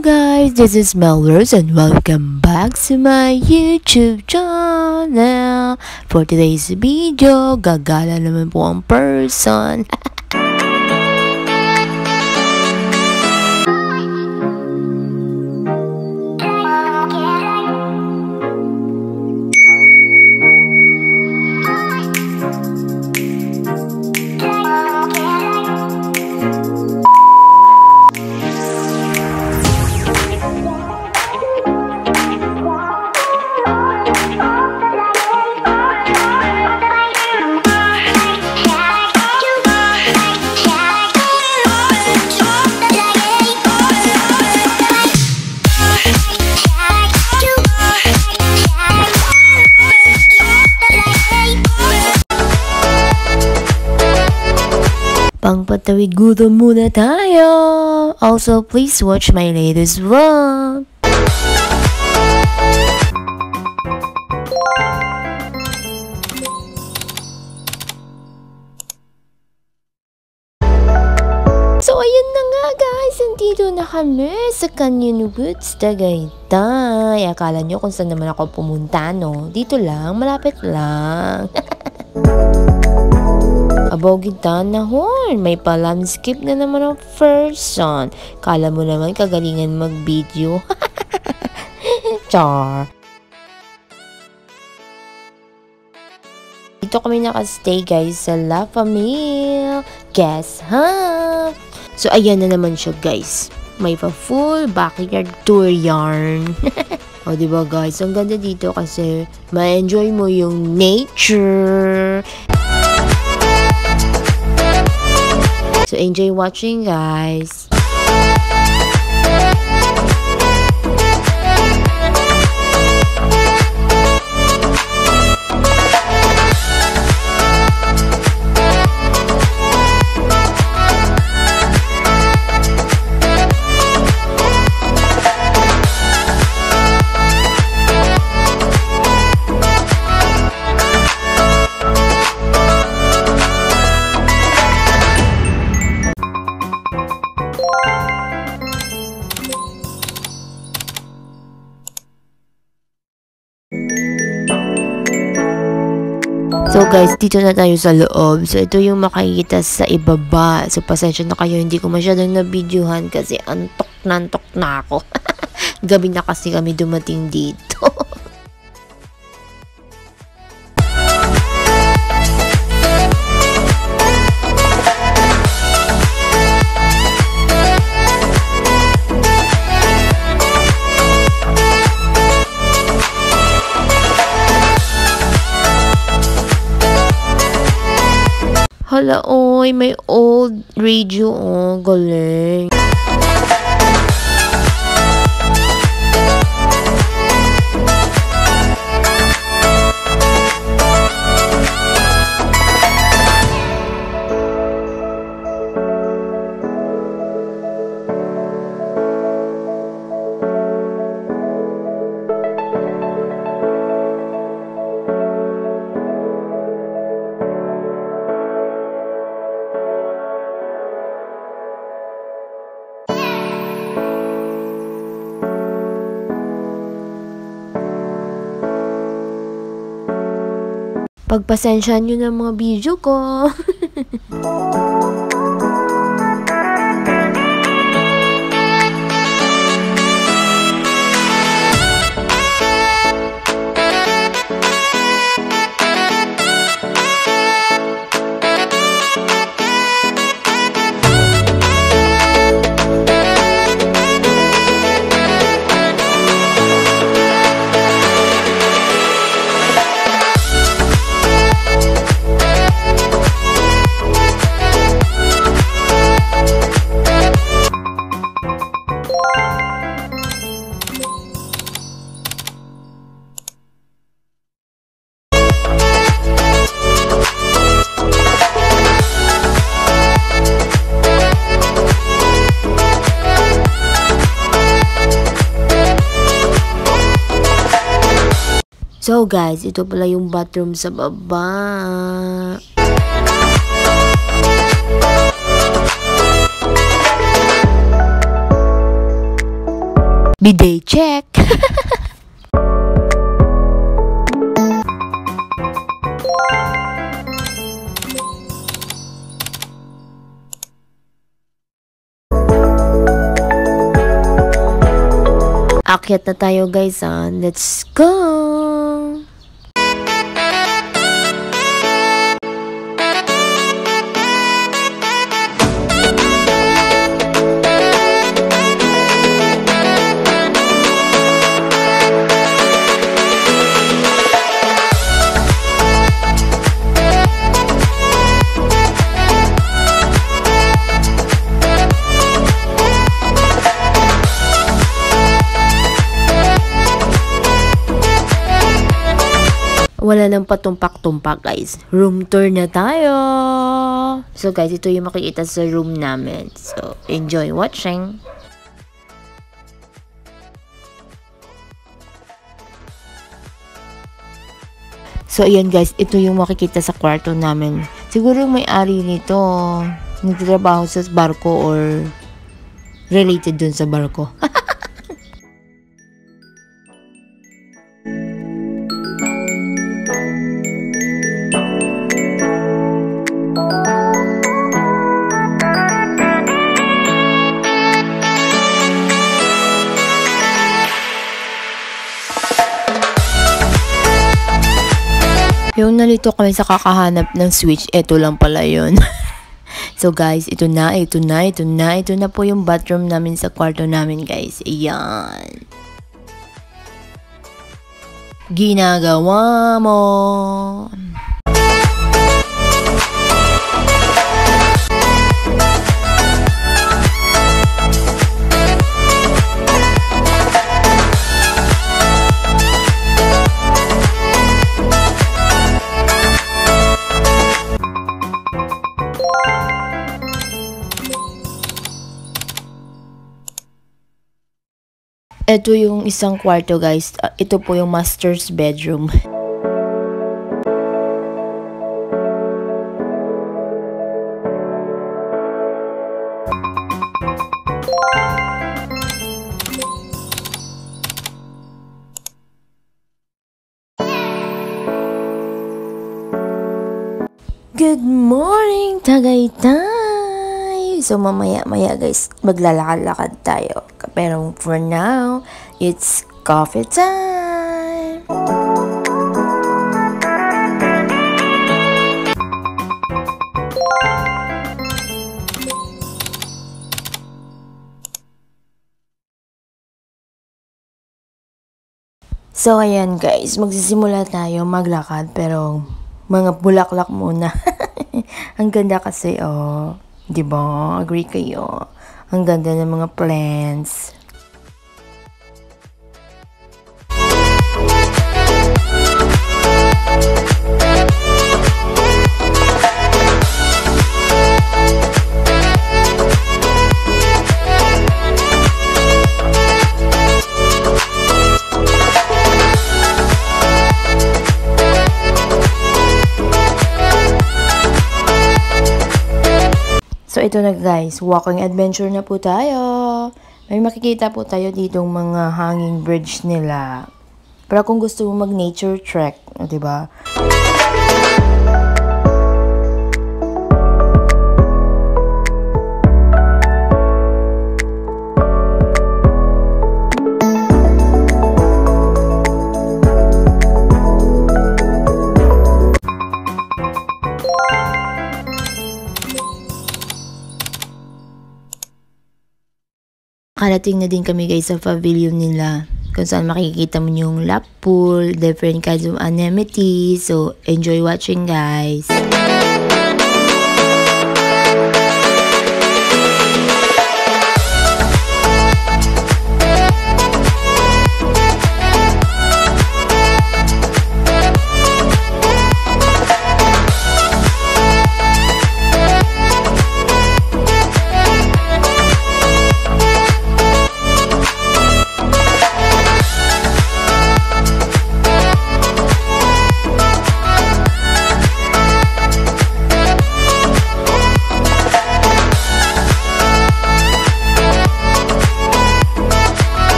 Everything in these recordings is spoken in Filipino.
Hello guys, this is Melrose and welcome back to my YouTube channel. For today's video, gagala naman po ang person. Pangpatawid gutom muna tayo. Also, please watch my latest vlog. So, ayun na nga guys. Nandito na kami sa Canyon Woods, Tagaytay. Akala nyo kung saan naman ako pumunta, no? Dito lang, malapit lang. Abogin na horn, may pa-landscape na naman ang person. Kala mo naman kagalingan mag-video. Char. Dito kami nakastay guys sa La Famille Guest House. So ayan na naman siya guys. May pa-full backyard tour yarn. O diba guys, ang ganda dito kasi ma-enjoy mo yung nature. So enjoy watching guys. So guys, dito na tayo sa loob. So ito yung makikita sa ibaba. So pasensya na kayo, hindi ko masyadong na-videohan kasi antok na ako. Gabi na kasi kami dumating dito. Hala, oy, may old radio, oh, galing. Pagpasensyahan nyo ng mga video ko. So guys, ito pala yung bathroom sa baba. Bidet check! Akyat na tayo guys, let's go! Wala nang patumpak-tumpak guys. Room tour na tayo. So guys, ito yung makikita sa room namin. So, enjoy watching. So, ayan guys, ito yung makikita sa kwarto namin. Siguro yung may-ari nito, nagtatrabaho sa barko or related dun sa barko. Yung nalito kami sa kakahanap ng switch, eto lang pala yun. So guys, ito na po yung bathroom namin sa kwarto namin guys. Ayan. Ginagawa mo. Ito yung isang kwarto guys. Ito po yung master's bedroom. Good morning, Tagaytay! So, mamaya-maya guys, maglalakad-lakad tayo. Pero for now, it's coffee time! So, ayan guys, magsisimula tayo maglakad pero mga bulaklak muna. Ang ganda kasi, oh. Diba? Agree kayo? Ang ganda ng mga plants. So, ito na guys, walking adventure na po tayo. May makikita po tayo ditong mga hanging bridge nila. Pero kung gusto mo mag-nature trek, diba? Karating na din kami guys sa pavilion nila kung saan makikita mo yung lap pool, different kinds of anemones. So, enjoy watching guys!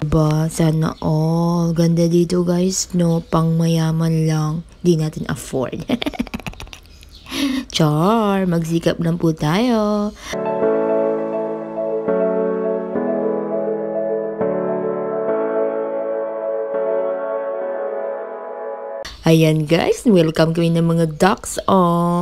Diba? Sana all. Ganda dito guys, no? Pang mayaman lang. Di natin afford. Char! Magsikap lang po tayo. Ayan guys, welcome kami ng mga ducks. Oh,